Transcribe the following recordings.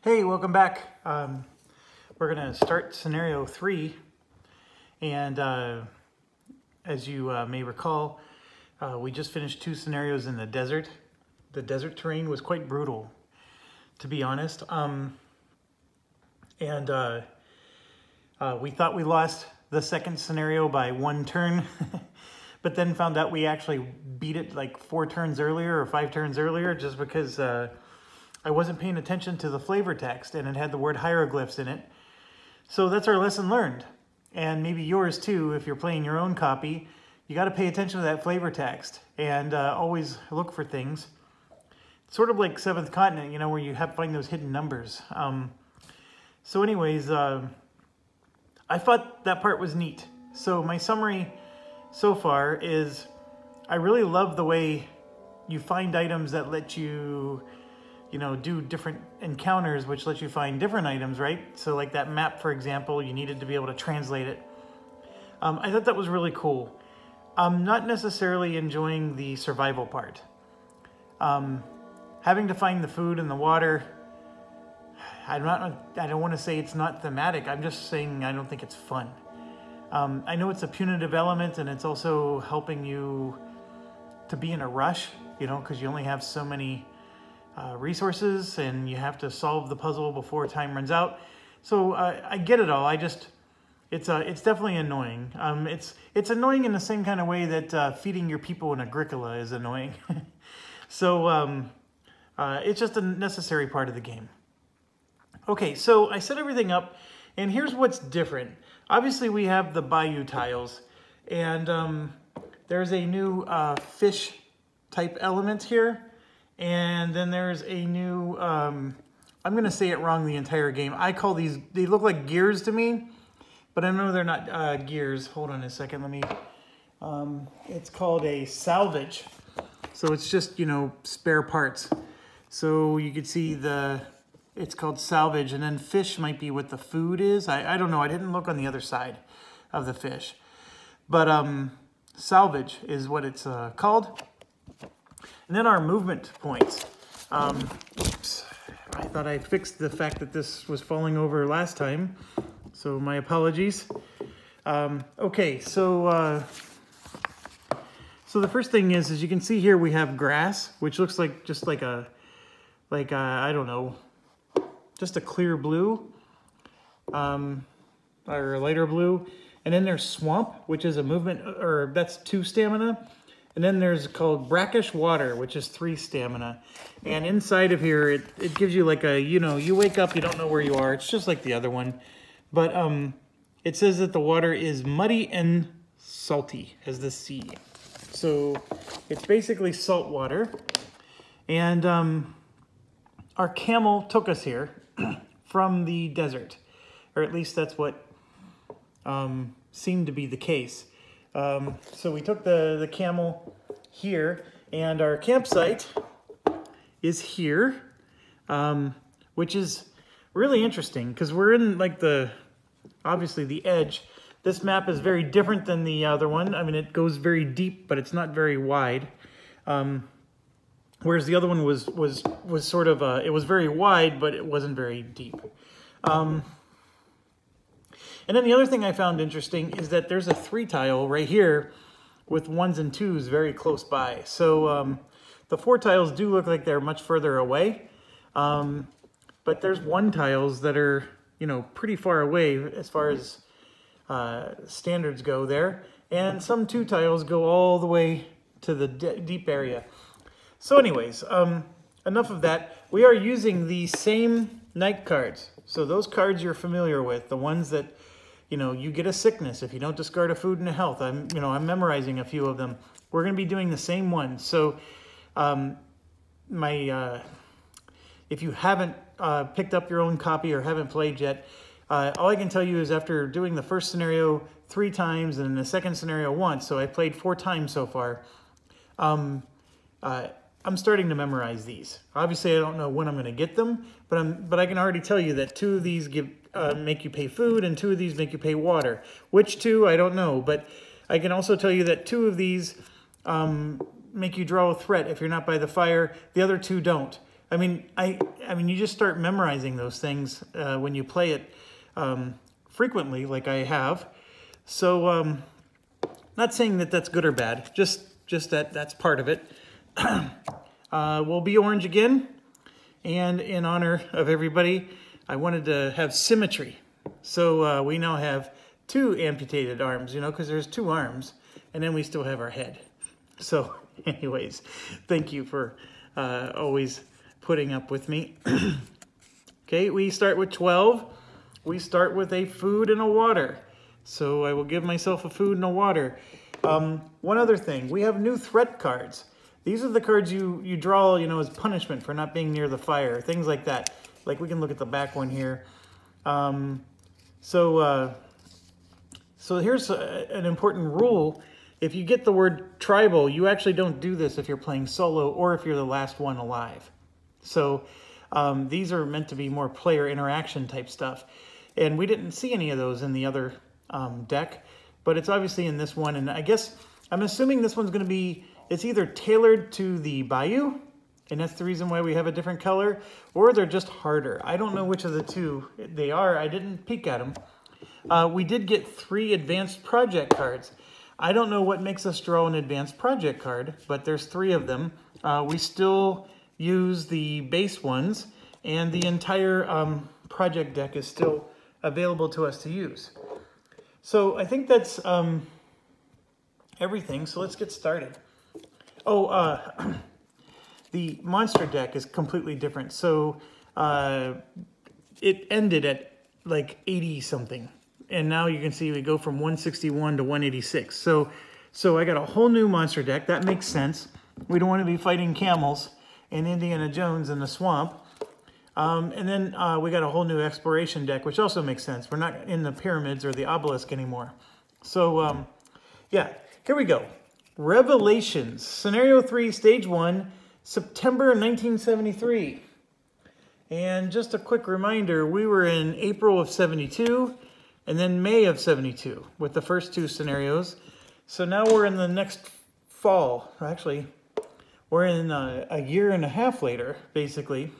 Hey, welcome back. We're going to start scenario 3, and as you may recall, we just finished 2 scenarios in the desert. The desert terrain was quite brutal, to be honest, and we thought we lost the second scenario by 1 turn, but then found out we actually beat it like 4 turns earlier or 5 turns earlier, just because I wasn't paying attention to the flavor text and it had the word hieroglyphs in it. So that's our lesson learned. And maybe yours too, if you're playing your own copy. You got to pay attention to that flavor text and always look for things. Sort of like Seventh Continent, you know, where you have to find those hidden numbers. So anyways, I thought that part was neat. So my summary so far is I really love the way you find items that let you do different encounters, which let you find different items, right? So like that map, for example, you needed to be able to translate it. I thought that was really cool. I'm not necessarily enjoying the survival part. Having to find the food and the water, I don't want to say it's not thematic. I'm just saying I don't think it's fun. I know it's a punitive element, and it's also helping you to be in a rush, you know, because you only have so many resources and you have to solve the puzzle before time runs out. So I get it all. It's definitely annoying. It's annoying in the same kind of way that feeding your people in Agricola is annoying. So it's just a necessary part of the game. Okay, so I set everything up, and here's what's different. Obviously, we have the bayou tiles, and there's a new fish type element here. And then there's a new, I'm going to say it wrong the entire game. I call these, they look like gears to me, but I know they're not gears. Hold on a second, let me, it's called a salvage. So it's just, you know, spare parts. So you could see it's called salvage, and then fish might be what the food is. I don't know, I didn't look on the other side of the fish. But salvage is what it's called. And then our movement points. Oops, I thought I fixed the fact that this was falling over last time, so my apologies. Okay, so the first thing is, as you can see here, we have grass, which looks like just like a I don't know, just a clear blue, or a lighter blue. And then there's swamp, which is a movement, or that's 2 stamina. And then there's called brackish water, which is 3 stamina. And inside of here, it gives you like a, you know, you wake up, you don't know where you are. It's just like the other one. But it says that the water is muddy and salty as the sea. So it's basically salt water. And our camel took us here from the desert. Or at least that's what seemed to be the case. So we took the camel here, and our campsite is here, which is really interesting because we're in like obviously the edge. This map is very different than the other one. I mean, it goes very deep, but it's not very wide. Whereas the other one was sort of, it was very wide, but it wasn't very deep. And then the other thing I found interesting is that there's a 3 tile right here with 1s and 2s very close by. So the 4 tiles do look like they're much further away. But there's 1 tiles that are, you know, pretty far away as far as standards go there. And some 2 tiles go all the way to the deep area. So anyways, enough of that. We are using the same night cards. So those cards you're familiar with, the ones that, you know, you get a sickness if you don't discard a food and a health. I'm memorizing a few of them. We're going to be doing the same one. So, if you haven't picked up your own copy or haven't played yet, all I can tell you is after doing the first scenario 3 times and the second scenario once, so I played 4 times so far. I'm starting to memorize these. Obviously, I don't know when I'm going to get them, but I can already tell you that 2 of these make you pay food, and 2 of these make you pay water. Which 2, I don't know, but I can also tell you that 2 of these make you draw a threat if you're not by the fire. The other 2 don't. I mean, you just start memorizing those things when you play it frequently, like I have. So, not saying that that's good or bad, just that that's part of it. We'll be orange again, and in honor of everybody, I wanted to have symmetry. So we now have 2 amputated arms, you know, because there's 2 arms, and then we still have our head. So anyways, thank you for always putting up with me. Okay, we start with 12. We start with a food and a water. So I will give myself a food and a water. One other thing, we have new threat cards. These are the cards you draw, you know, as punishment for not being near the fire, things like that. Like we can look at the back one here. So here's an important rule. If you get the word tribal, you actually don't do this if you're playing solo or if you're the last one alive. So these are meant to be more player interaction type stuff. And we didn't see any of those in the other deck, but it's obviously in this one. And I guess I'm assuming this one's going to be, it's either tailored to the bayou, and that's the reason why we have a different color, or they're just harder. I don't know which of the two they are. I didn't peek at them. We did get 3 advanced project cards. I don't know what makes us draw an advanced project card, but there's 3 of them. We still use the base ones, and the entire project deck is still available to us to use. So I think that's everything, so let's get started. Oh, the monster deck is completely different. So it ended at like 80 something. And now you can see we go from 161 to 186. So I got a whole new monster deck. That makes sense. We don't want to be fighting camels and Indiana Jones in the swamp. And then we got a whole new exploration deck, which also makes sense. We're not in the pyramids or the obelisk anymore. So yeah, here we go. Revelations, Scenario 3, Stage 1, September 1973. And just a quick reminder, we were in April of 72 and then May of 72 with the first 2 scenarios. So now we're in the next fall. Actually, we're in a year and a half later, basically.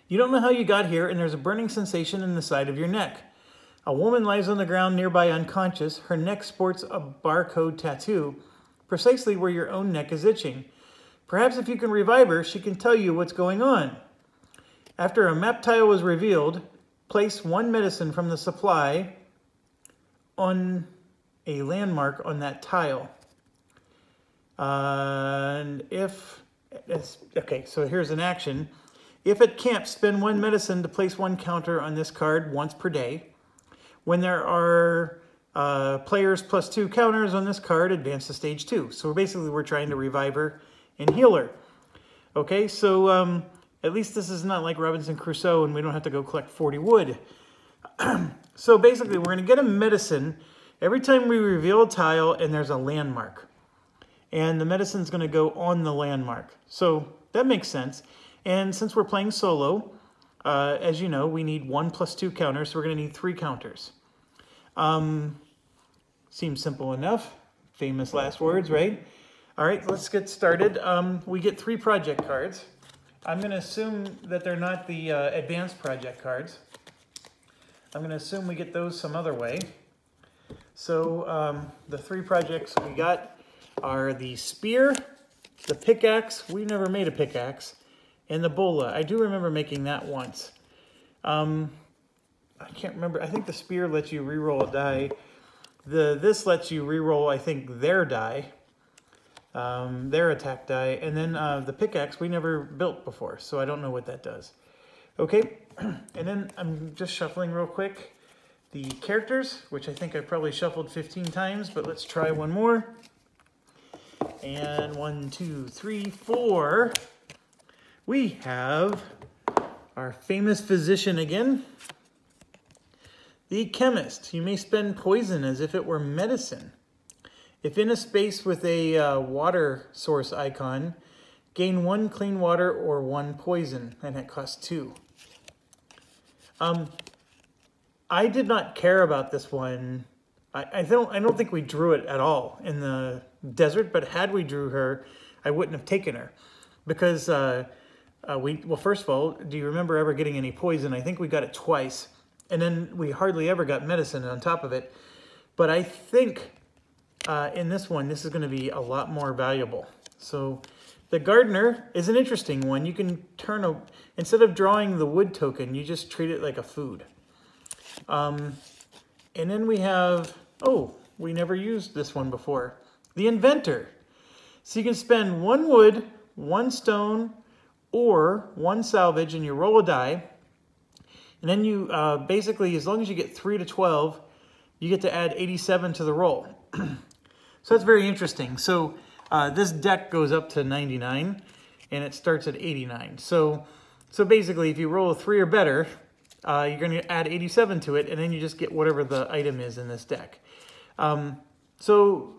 You don't know how you got here, and there's a burning sensation in the side of your neck. A woman lies on the ground nearby unconscious. Her neck sports a barcode tattoo, precisely where your own neck is itching. Perhaps if you can revive her, she can tell you what's going on. After a map tile was revealed, place 1 medicine from the supply on a landmark on that tile. And okay, so here's an action. If at camp, spend 1 medicine to place 1 counter on this card once per day. When there are players plus 2 counters on this card, advance to stage 2. So basically we're trying to revive her and heal her. Okay, so at least this is not like Robinson Crusoe and we don't have to go collect 40 wood. So basically we're going to get a medicine every time we reveal a tile and there's a landmark. And the medicine's going to go on the landmark. So that makes sense. And since we're playing solo, as you know, we need 1 plus 2 counters, so we're going to need 3 counters. Seems simple enough. Famous last words, right? All right, let's get started. We get 3 project cards. I'm going to assume that they're not the advanced project cards. I'm going to assume we get those some other way. So the 3 projects we got are the spear, the pickaxe. We never made a pickaxe. And the bola. I do remember making that once. I can't remember. I think the spear lets you reroll a die. This lets you reroll, I think, their die. Their attack die. And then the pickaxe we never built before, so I don't know what that does. Okay, and then I'm just shuffling real quick the characters, which I think I probably shuffled 15 times, but let's try one more. And 1, 2, 3, 4. We have our famous physician again. The chemist. You may spend poison as if it were medicine. If in a space with a water source icon, gain 1 clean water or 1 poison, and it costs 2. I did not care about this one. I don't think we drew it at all in the desert, but had we drew her, I wouldn't have taken her. Because well, first of all, do you remember ever getting any poison? I think we got it twice. And then we hardly ever got medicine on top of it. But I think in this one, this is going to be a lot more valuable. So the gardener is an interesting one. You can turn instead of drawing the wood token, you just treat it like a food. And then we have, oh, we never used this one before. The inventor. So you can spend 1 wood, 1 stone, or 1 salvage, and you roll a die. And then you basically, as long as you get 3 to 12, you get to add 87 to the roll. So that's very interesting. So this deck goes up to 99, and it starts at 89. So basically, if you roll a 3 or better, you're going to add 87 to it, and then you just get whatever the item is in this deck. So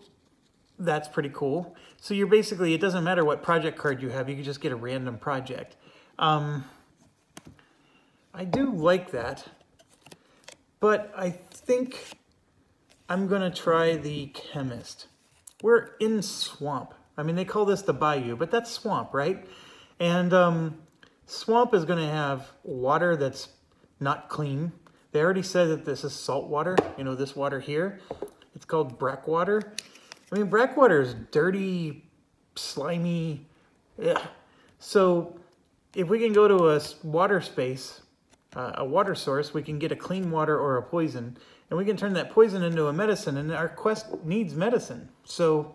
that's pretty cool. So you're basically, it doesn't matter what project card you have, you can just get a random project. I do like that, but I think I'm gonna try the chemist. We're in swamp. I mean, they call this the bayou, but that's swamp, right? And swamp is gonna have water that's not clean. They already said that this is salt water, you know, this water here. It's called brackwater. I mean, brackwater is dirty, slimy, ugh. So if we can go to a water space, a water source, we can get a clean water or a poison, and we can turn that poison into a medicine, and our quest needs medicine. So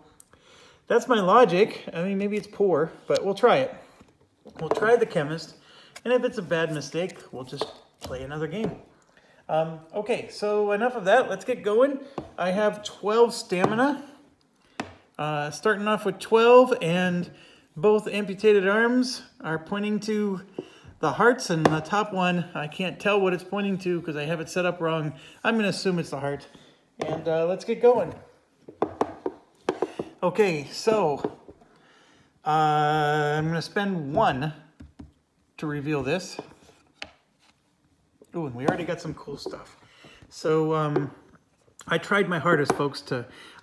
that's my logic. I mean, maybe it's poor, but we'll try it. We'll try the chemist, and if it's a bad mistake, we'll just play another game. Okay, so enough of that. Let's get going. I have 12 stamina. Starting off with 12, and both amputated arms are pointing to the hearts, and the top one, I can't tell what it's pointing to because I have it set up wrong. I'm going to assume it's the heart. And let's get going. Okay, so I'm going to spend 1 to reveal this. Ooh, and we already got some cool stuff. So I tried my hardest, folks,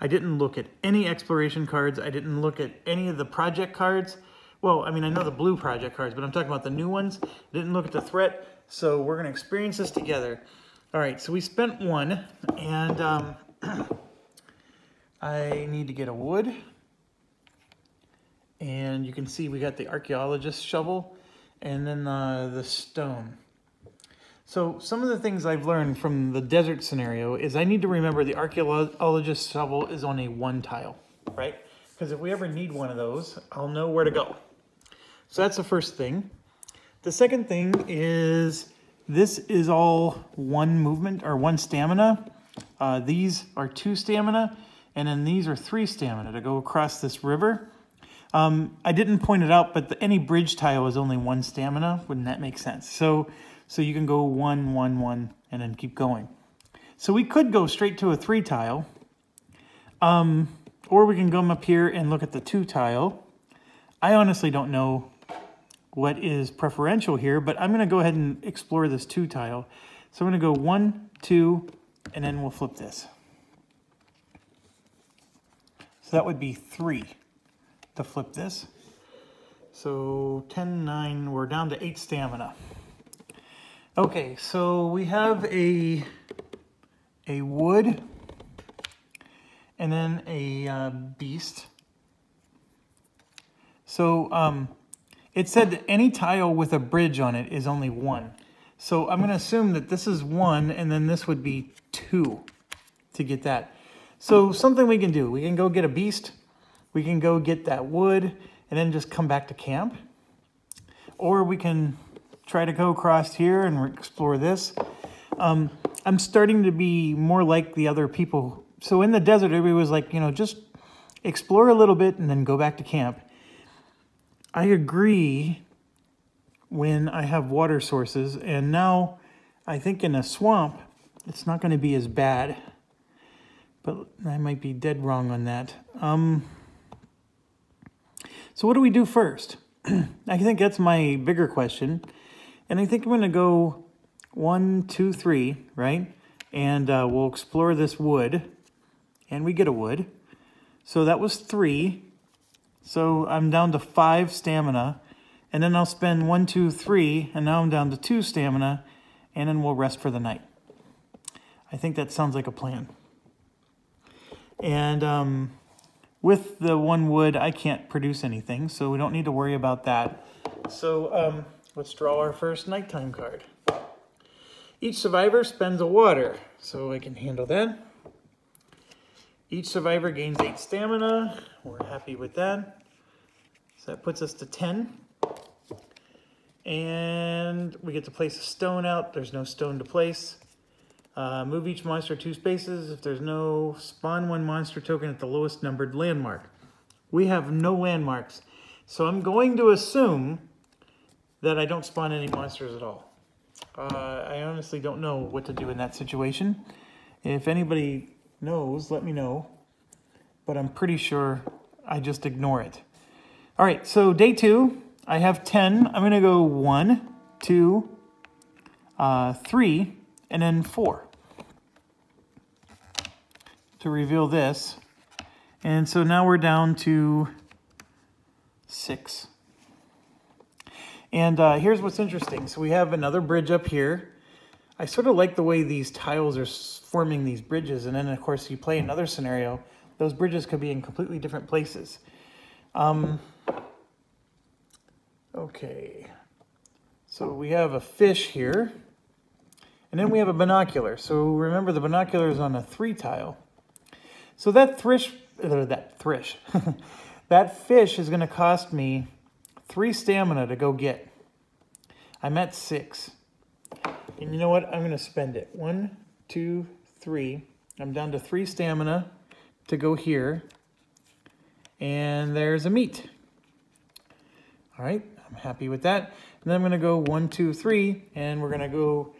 I didn't look at any exploration cards. I didn't look at any of the project cards. Well, I mean, I know the blue project cards, but I'm talking about the new ones. I didn't look at the threat, so we're going to experience this together. All right, so we spent 1, and I need to get a wood. And you can see we got the archaeologist shovel, and then the stone. So some of the things I've learned from the desert scenario is I need to remember the archaeologist shovel is on a 1 tile, right? Because if we ever need one of those, I'll know where to go. So that's the first thing. The second thing is this is all 1 movement or 1 stamina. These are 2 stamina, and then these are 3 stamina to go across this river. I didn't point it out, but any bridge tile is only 1 stamina. Wouldn't that make sense? So you can go 1, 1, 1, and then keep going. So we could go straight to a 3 tile, or we can come up here and look at the 2 tile. I honestly don't know what is preferential here, but I'm going to go ahead and explore this 2 tile. So I'm going to go 1, 2, and then we'll flip this. So that would be 3 to flip this. So 10, 9, we're down to 8 stamina. Okay, so we have a wood and then a beast. So it said that any tile with a bridge on it is only 1. So I'm going to assume that this is 1, and then this would be 2 to get that. So something we can do, we can go get a beast, we can go get that wood, and then just come back to camp. Or we can try to go across here and explore this. I'm starting to be more like the other people. So in the desert, everybody was like, you know, just explore a little bit and then go back to camp. I agree when I have water sources, and now I think in a swamp, it's not going to be as bad. But I might be dead wrong on that. So what do we do first? I think that's my bigger question. And I think I'm going to go 1, 2, 3, right? And we'll explore this wood. And we get a wood. So that was 3. So I'm down to 5 stamina. and then I'll spend 1, 2, 3, and now I'm down to 2 stamina, and then we'll rest for the night. I think that sounds like a plan. And with the 1 wood, I can't produce anything, so we don't need to worry about that. So let's draw our first nighttime card. Each survivor spends a water, so I can handle that. Each survivor gains 8 stamina. We're happy with that. So that puts us to 10. And we get to place a stone out. There's no stone to place. Move each monster 2 spaces. If there's no, spawn 1 monster token at the lowest numbered landmark. We have no landmarks. So I'm going to assume that I don't spawn any monsters at all. I honestly don't know what to do in that situation. If anybody knows, let me know. But I'm pretty sure I just ignore it. All right, so day 2, I have 10. I'm going to go 1, 2, 3, and then 4 to reveal this. And so now we're down to 6. And here's what's interesting. So we have another bridge up here. I sort of like the way these tiles are forming these bridges. And then, of course, you play another scenario. Those bridges could be in completely different places. Okay. So we have a fish here. And then we have a binocular. So remember, the binocular is on a 3 tile. So that fish is going to cost me 3 stamina to go get. I'm at 6. And you know what? I'm going to spend it. 1, 2, 3. I'm down to 3 stamina to go here. And there's a meat. All right. I'm happy with that. And then I'm going to go 1, 2, 3. And we're going to go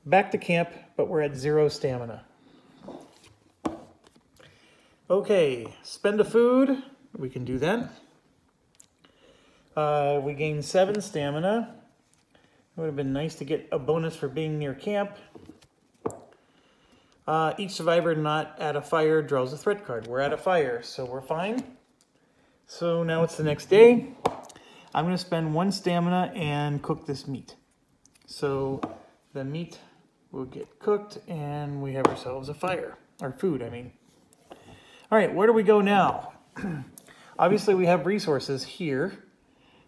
back to camp, but we're at 0 stamina. Okay. Spend a food. We can do that. We gain 7 stamina. It would have been nice to get a bonus for being near camp. Each survivor not at a fire draws a threat card. We're at a fire, so we're fine. So now it's the next day. I'm going to spend 1 stamina and cook this meat. So the meat will get cooked and we have ourselves a fire. Or food, I mean. All right, where do we go now? Obviously, we have resources here.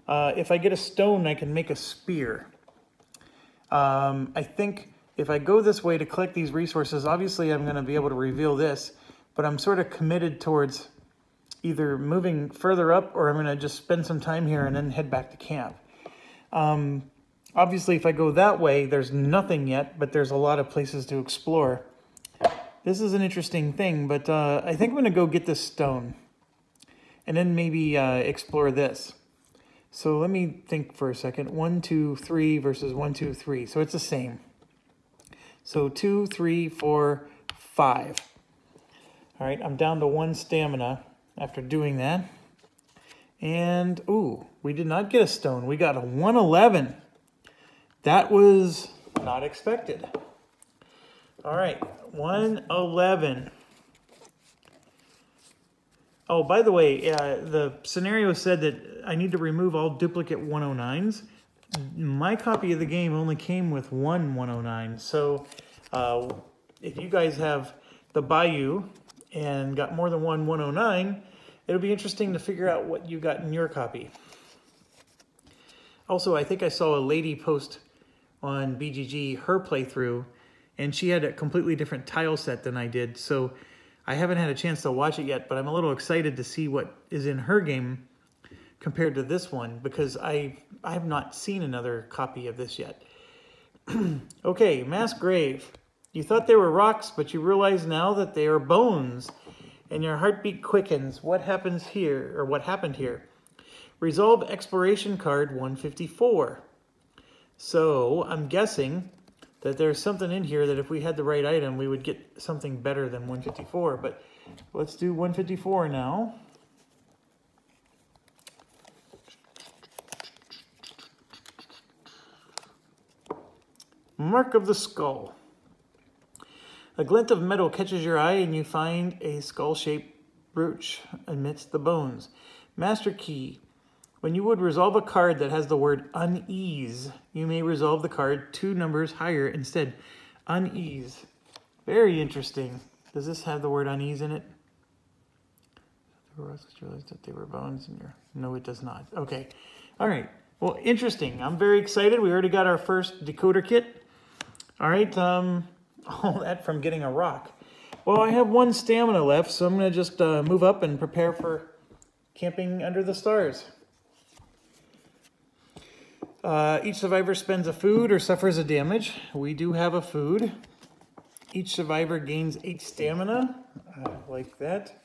If I get a stone, I can make a spear. I think if I go this way to collect these resources, obviously I'm going to be able to reveal this, but I'm sort of committed towards either moving further up or I'm going to just spend some time here and then head back to camp. Obviously, if I go that way, there's nothing yet, but there's a lot of places to explore. This is an interesting thing, but I think I'm going to go get this stone and then maybe explore this. So let me think for a second. 1, 2, 3 versus 1, 2, 3. So it's the same. So 2, 3, 4, 5. All right, I'm down to 1 stamina after doing that. And, ooh, we did not get a stone. We got a 111. That was not expected. All right, 111. Oh, by the way, the scenario said that I need to remove all duplicate 109s. My copy of the game only came with 1 109. So if you guys have the Bayou and got more than 1 109, it'll be interesting to figure out what you got in your copy. Also, I think I saw a lady post on BGG her playthrough, and she had a completely different tile set than I did. So I haven't had a chance to watch it yet, but I'm a little excited to see what is in her game compared to this one, because I have not seen another copy of this yet. Okay, mass grave. You thought they were rocks, but you realize now that they are bones, and your heartbeat quickens. What happens here, or what happened here? Resolve exploration card 154. So I'm guessing that there's something in here that if we had the right item, we would get something better than 154. But let's do 154 now. Mark of the Skull. A glint of metal catches your eye and you find a skull-shaped brooch amidst the bones. Master key. When you would resolve a card that has the word unease, you may resolve the card 2 numbers higher instead. Unease. Very interesting. Does this have the word unease in it? Realized that they were bones in your... No, it does not. Okay. All right. Well, interesting. I'm very excited. We already got our first decoder kit. All right. All that from getting a rock. Well, I have 1 stamina left, so I'm going to just move up and prepare for camping under the stars. Each survivor spends a food or suffers a damage. We do have a food. Each survivor gains 8 stamina. Like that.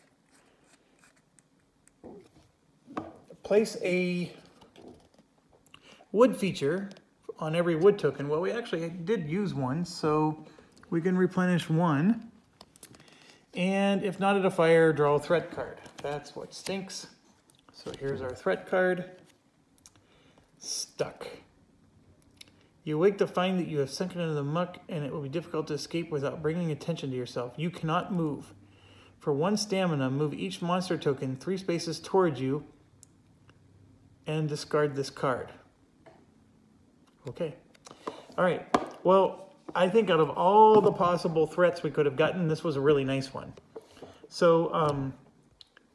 Place a wood feature on every wood token. Well, we actually did use one, so we can replenish 1. And if not at a fire, draw a threat card. That's what stinks. So here's our threat card. Stuck. You awake to find that you have sunk into the muck and it will be difficult to escape without bringing attention to yourself. You cannot move. For 1 stamina, move each monster token 3 spaces towards you and discard this card. Okay. All right. Well, I think out of all the possible threats we could have gotten, this was a really nice one. So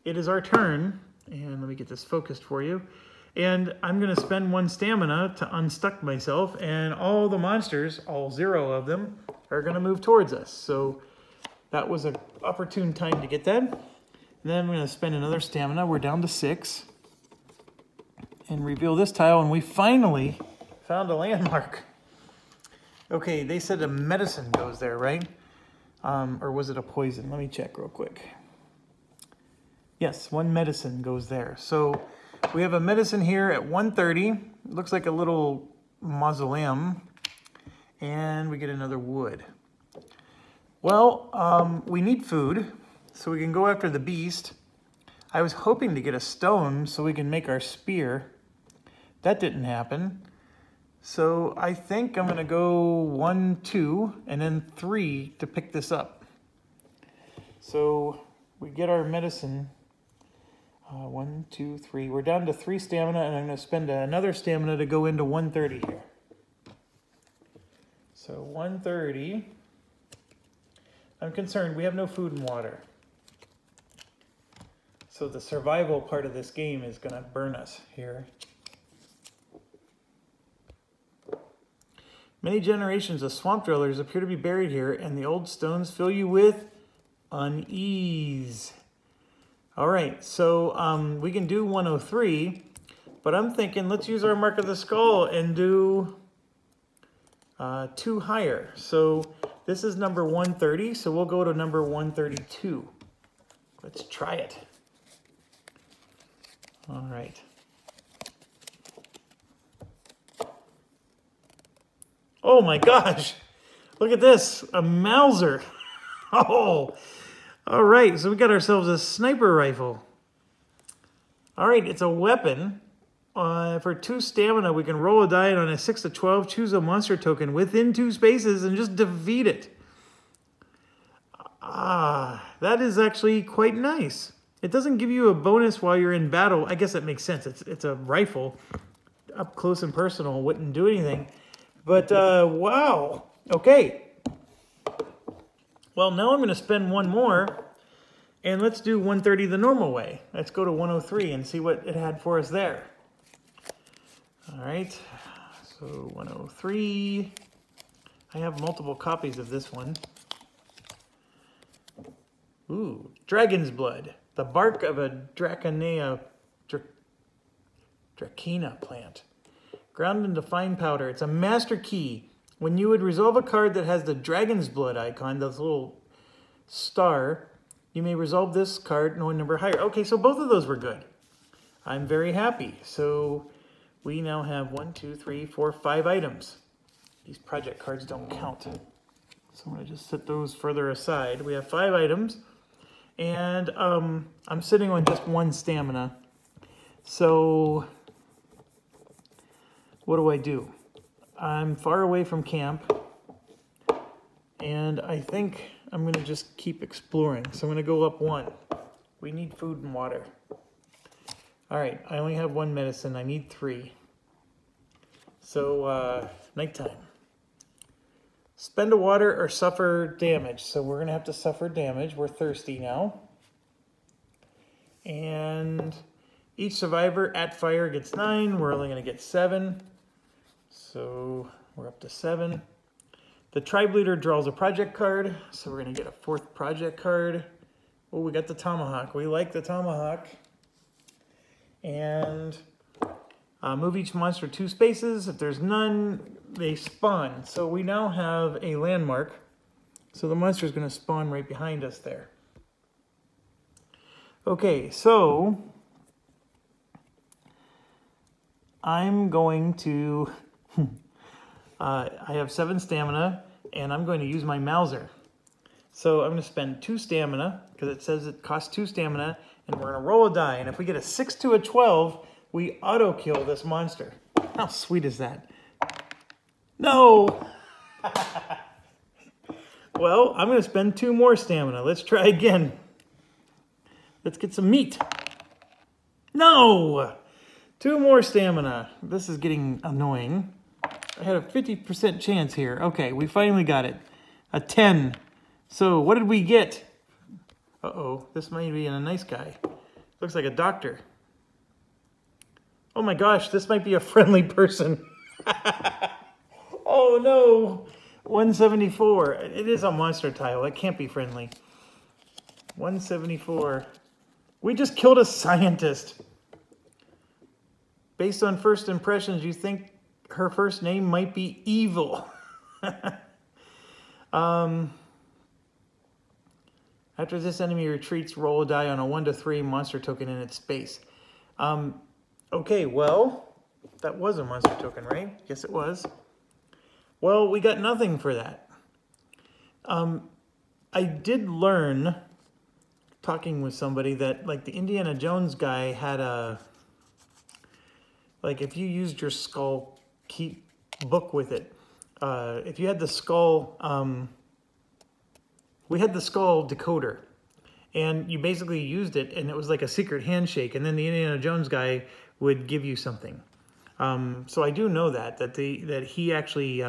it is our turn, and let me get this focused for you. And I'm going to spend 1 stamina to unstuck myself, and all the monsters, all 0 of them, are going to move towards us. So that was an opportune time to get that. And then I'm going to spend another stamina. We're down to 6. And reveal this tile, and we finally found a landmark. Okay, they said a medicine goes there, right? Or was it a poison? Let me check real quick. Yes, 1 medicine goes there. So we have a medicine here at 130. It looks like a little mausoleum. And we get another wood. Well, we need food, so we can go after the beast. I was hoping to get a stone so we can make our spear. That didn't happen. So I think I'm going to go 1, 2, and then 3 to pick this up. So we get our medicine. 1, 2, 3. We're down to 3 stamina, and I'm going to spend another stamina to go into 130 here. So 130. I'm concerned we have no food and water. So the survival part of this game is going to burn us here. Many generations of swamp dwellers appear to be buried here, and the old stones fill you with unease. All right, so we can do 103, but I'm thinking let's use our Mark of the Skull and do 2 higher. So this is number 130, so we'll go to number 132. Let's try it. All right. Oh my gosh, look at this, a Mauser. Oh, all right, so we got ourselves a sniper rifle. All right, it's a weapon. For 2 stamina, we can roll a die, and on a 6 to 12, choose a monster token within 2 spaces and just defeat it. That is actually quite nice. It doesn't give you a bonus while you're in battle. I guess that makes sense. It's a rifle. Up close and personal wouldn't do anything. But, wow. Okay. Well, now I'm going to spend 1 more. And let's do 130 the normal way. Let's go to 103 and see what it had for us there. All right. So 103. I have multiple copies of this one. Ooh, Dragon's Blood. The bark of a Dracena plant. Ground into fine powder. It's a master key. When you would resolve a card that has the Dragon's Blood icon, this little star, you may resolve this card no number higher. Okay, so both of those were good. I'm very happy. So we now have 1, 2, 3, 4, 5 items. These project cards don't count. So I'm going to just set those further aside. We have 5 items. And I'm sitting on just 1 stamina. So what do? I'm far away from camp. And I think I'm going to just keep exploring. So I'm going to go up 1. We need food and water. All right, I only have 1 medicine. I need 3. So, nighttime. Spend a water or suffer damage. So we're going to have to suffer damage. We're thirsty now. And each survivor at fire gets 9. We're only going to get 7. So we're up to 7. The tribe leader draws a project card. So we're going to get a 4th project card. Oh, we got the tomahawk. We like the tomahawk. And move each monster 2 spaces. If there's none, they spawn. So we now have a landmark. So the monster is going to spawn right behind us there. Okay, so I'm going to, I have 7 stamina, and I'm going to use my Mauser. So I'm going to spend 2 stamina, because it says it costs 2 stamina, and we're going to roll a die. And if we get a 6 to a 12, we auto-kill this monster. How sweet is that? No! Well, I'm going to spend 2 more stamina. Let's try again. Let's get some meat. No! 2 more stamina. This is getting annoying. I had a 50% chance here. Okay, we finally got it. A 10. So what did we get? Uh-oh, this might be a nice guy. Looks like a doctor. Oh my gosh, this might be a friendly person. Oh no, 174. It is a monster tile. It can't be friendly. 174. We just killed a scientist. Based on first impressions, you think her first name might be Evil. After this enemy retreats, roll a die on a 1 to 3 monster token in its space. Okay, well, that was a monster token, right? Yes, it was. Well, we got nothing for that. I did learn, talking with somebody, that like the Indiana Jones guy had a, like if you used your skull keep book with it, if you had the skull, we had the skull decoder, and you basically used it, and it was like a secret handshake, and then the Indiana Jones guy would give you something. So I do know that he actually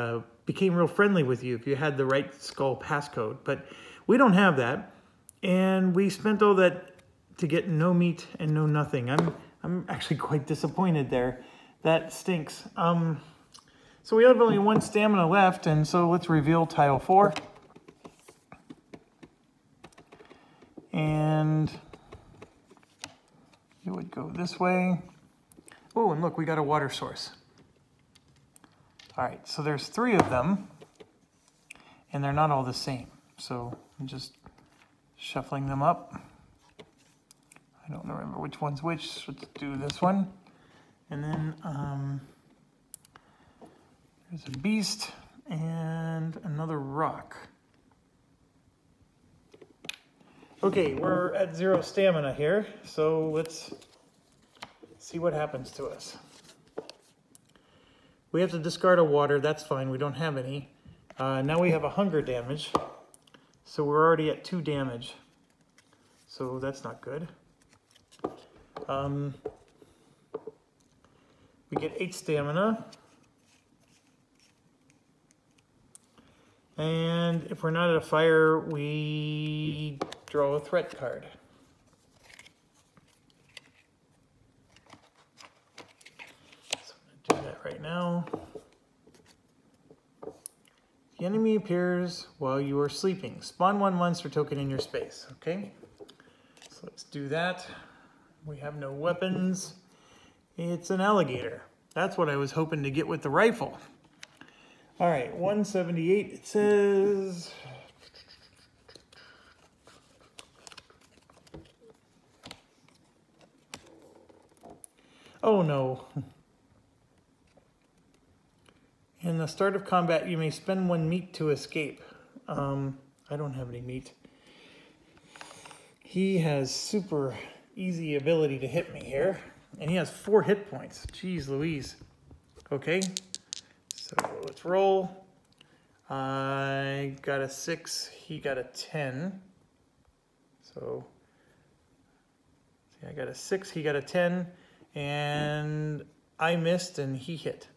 became real friendly with you if you had the right skull passcode, but we don't have that, and we spent all that to get no meat and no nothing. I'm actually quite disappointed there. That stinks. So we have only 1 stamina left, and so let's reveal tile 4. And it would go this way. Oh, and look, we got a water source. All right, so there's 3 of them, and they're not all the same. So I'm just shuffling them up. I don't remember which one's which. Let's do this one. And then there's a beast and another rock. Okay, we're at 0 stamina here, so let's see what happens to us. We have to discard a water, that's fine, we don't have any. Now we have a hunger damage, so we're already at 2 damage. So that's not good. We get 8 stamina. And if we're not at a fire, we draw a threat card. So I'm going to do that right now. The enemy appears while you are sleeping. Spawn 1 monster token in your space, okay? So let's do that. We have no weapons. It's an alligator. That's what I was hoping to get with the rifle. All right, 178, it says... Oh no. In the start of combat, you may spend 1 meat to escape. I don't have any meat. He has super easy ability to hit me here. And he has 4 hit points. Jeez Louise. Okay. So let's roll. I got a 6, he got a 10. So, see, I got a 6, he got a 10. and I missed and he hit.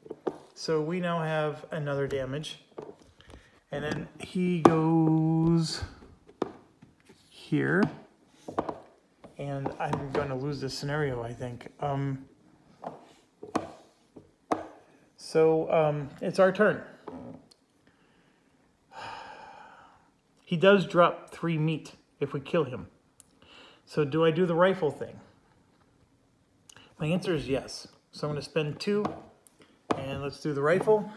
So we now have another damage. And then he goes here. And I'm going to lose this scenario, I think. It's our turn. He does drop 3 meat if we kill him. So do I do the rifle thing? My answer is yes. So I'm going to spend 2, and let's do the rifle.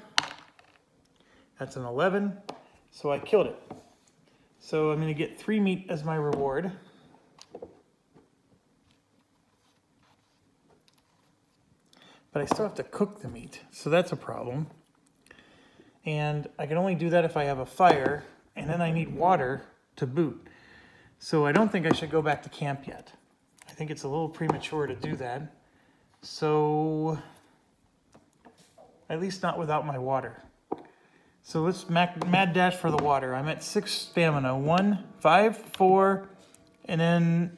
That's an 11, so I killed it. So I'm going to get 3 meat as my reward. But I still have to cook the meat, so that's a problem. And I can only do that if I have a fire, and then I need water to boot. So I don't think I should go back to camp yet. I think it's a little premature to do that. So, at least not without my water. So let's mad dash for the water. I'm at 6 stamina. 1, 5, 4, and then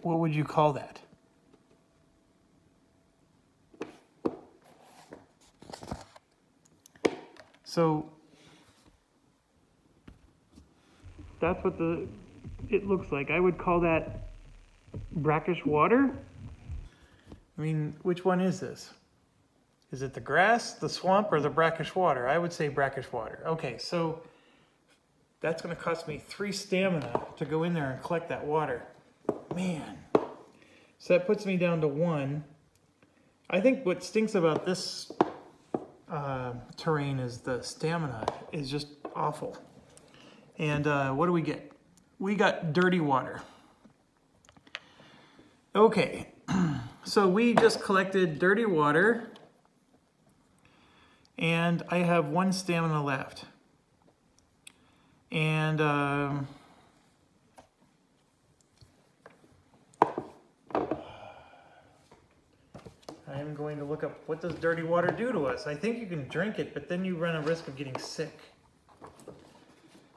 what would you call that? So that's what it looks like. I would call that brackish water. I mean, which one is this? Is it the grass, the swamp, or the brackish water? I would say brackish water. Okay, so that's going to cost me 3 stamina to go in there and collect that water. Man. So that puts me down to 1. I think what stinks about this terrain is the stamina is just awful. And what do we get? We got dirty water. Okay, so we just collected dirty water, and I have 1 stamina left. And I am going to look up, what does dirty water do to us? I think you can drink it, but then you run a risk of getting sick.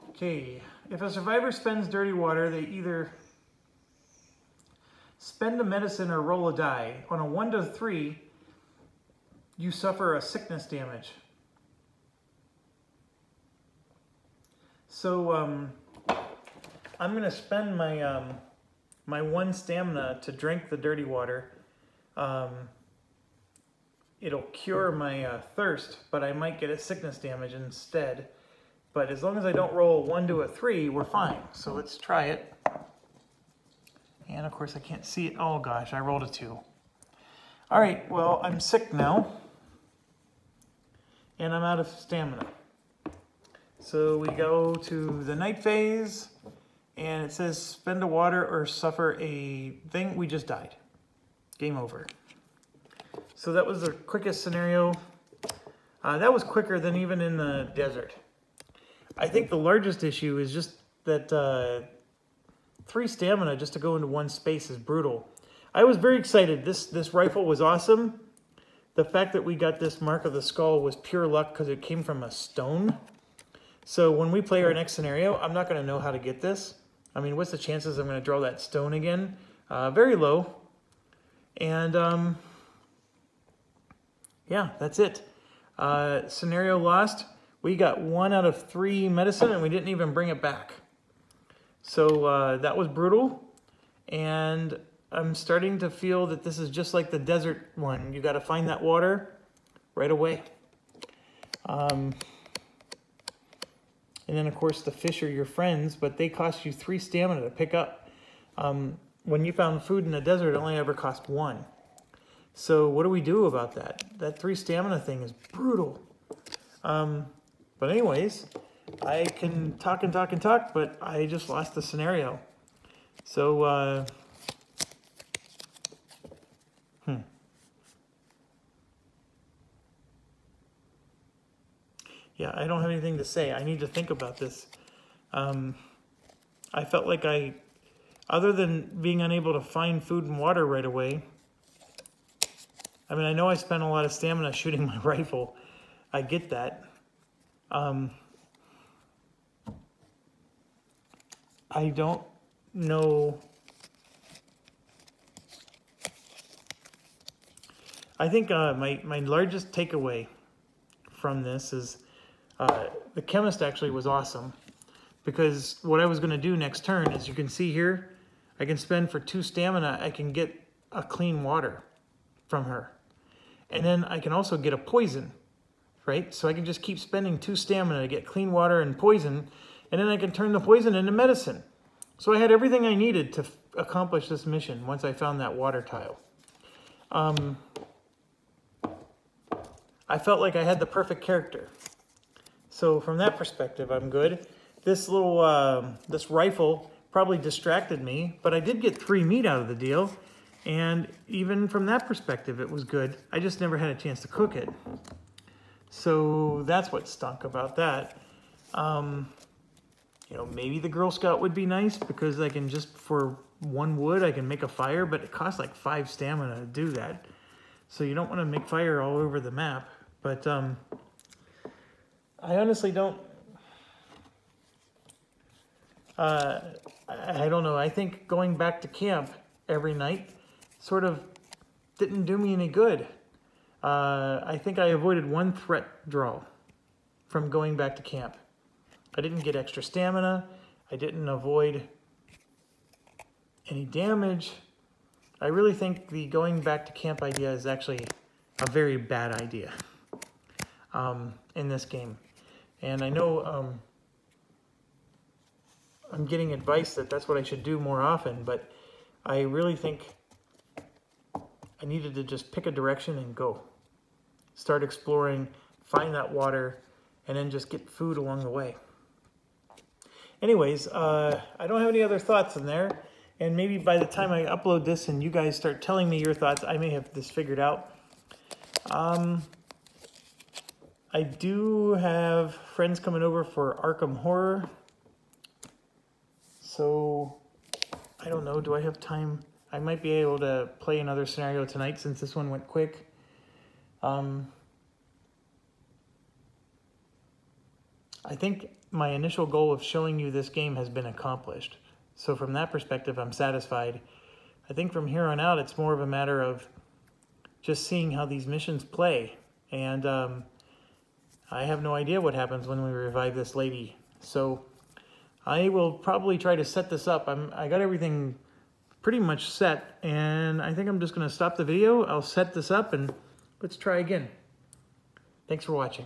Okay, if a survivor spends dirty water, they either spend a medicine or roll a die. On a 1 to 3, you suffer a sickness damage. So I'm going to spend my my 1 stamina to drink the dirty water. It'll cure my thirst, but I might get a sickness damage instead. But as long as I don't roll a 1 to a 3, we're fine. So let's try it. And of course I can't see it. Oh gosh, I rolled a 2. All right, well, I'm sick now. And I'm out of stamina. So we go to the night phase, and it says spend a water or suffer a thing. We just died. Game over. So that was the quickest scenario. That was quicker than even in the desert. I think the largest issue is just that 3 stamina just to go into 1 space is brutal. I was very excited. This rifle was awesome. The fact that we got this Mark of the Skull was pure luck because it came from a stone. So when we play our next scenario, I'm not going to know how to get this. I mean, what's the chances I'm going to draw that stone again? Very low. And yeah, that's it. Scenario lost. We got 1 out of 3 medicine and we didn't even bring it back. So that was brutal. And I'm starting to feel that this is just like the desert one. You got to find that water right away. And then, of course, the fish are your friends, but they cost you 3 stamina to pick up. When you found food in the desert, it only ever cost 1. So what do we do about that? That 3 stamina thing is brutal. But anyways, I can talk and talk and talk, but I just lost the scenario. So, yeah, I don't have anything to say. I need to think about this. I felt like other than being unable to find food and water right away, I mean, I know I spent a lot of stamina shooting my rifle. I get that. I don't know I think my largest takeaway from this is the chemist actually was awesome, because what I was going to do next turn, as you can see here, I can spend for 2 stamina, I can get a clean water from her. And then I can also get a poison, right? So I can just keep spending 2 stamina to get clean water and poison, and then I can turn the poison into medicine. So I had everything I needed to accomplish this mission once I found that water tile. I felt like I had the perfect character. So from that perspective, I'm good. This little, this rifle probably distracted me, but I did get 3 meat out of the deal. And even from that perspective, it was good. I just never had a chance to cook it. So that's what stunk about that. You know, maybe the Girl Scout would be nice, because I can just, for 1 wood, I can make a fire, but it costs like 5 stamina to do that. So you don't want to make fire all over the map. But I honestly don't, I don't know. I think going back to camp every night sort of didn't do me any good. I think I avoided 1 threat draw from going back to camp. I didn't get extra stamina. I didn't avoid any damage. I really think the going back to camp idea is actually a very bad idea in this game. And I know I'm getting advice that that's what I should do more often, but I really think I needed to just pick a direction and go. Start exploring, find that water, and then just get food along the way. Anyways, I don't have any other thoughts in there, and maybe by the time I upload this and you guys start telling me your thoughts, I may have this figured out. I do have friends coming over for Arkham Horror, so I don't know, do I have time? I might be able to play another scenario tonight since this one went quick. I think my initial goal of showing you this game has been accomplished. So from that perspective, I'm satisfied. I think from here on out, it's more of a matter of just seeing how these missions play. And I have no idea what happens when we revive this lady. So I will probably try to set this up. I got everything pretty much set, and I think I'm just going to stop the video. I'll set this up and let's try again. Thanks for watching.